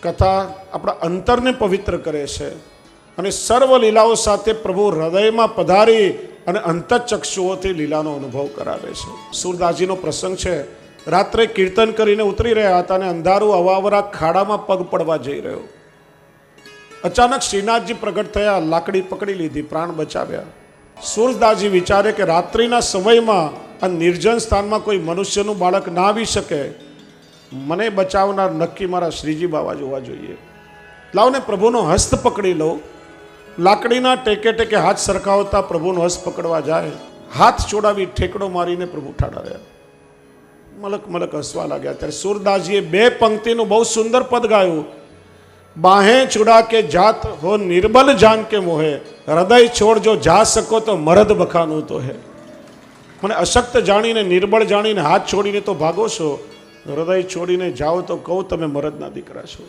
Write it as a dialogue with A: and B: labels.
A: કથા આપણા અંતરને પવિત્ર કરે છે અને સર્વ લીલાઓ સાથે પ્રભુ હૃદયમાં પધારી અને અંતચક્ષુઓથી લીલાનો અનુભવ કરાવે છે. સુરદાસજીનો પ્રસંગ છે. રાત્રે કીર્તન કરીને ઉતરી રહ્યા હતા અને અંધારું અવાવરા ખાડામાં પગ પડવા જઈ રહ્યો. અચાનક શ્રીનાથજી પ્રગટ થયા, લાકડી પકડી લીધી, પ્રાણ બચાવ્યા. સુરદાસજી વિચારે કે રાત્રિના સમયમાં આ નિર્જન સ્થાનમાં કોઈ મનુષ્યનું બાળક ના આવી શકે, મને બચાવનાર નક્કી મારા શ્રીજી બાવા જોવા જોઈએ. લાવને પ્રભુનો હસ્ત પકડી લો. લાકડીના ટેકે ટેકે હાથ સરખાવતા પ્રભુનો હસ્ત પકડવા જાય, હાથ છોડાવી ઠેકડો મારીને પ્રભુ ઠાડા રહ્યા. મલક મલક હસવા લાગ્યા. ત્યારે સુરદાસજીએ બે પંક્તિનું બહુ સુંદર પદ ગાયું. બાહે છુડા કે જાત હો નિર્બલ જાન કે મોહે, હૃદય છોડ જો જા સકો તો મરદ બખાનું તો હે. મને અશક્ત જાણીને, નિર્બળ જાણીને હાથ છોડીને તો ભાગો છો, હૃદય છોડીને જાઓ તો કહું તમે મરદના દીકરા છો.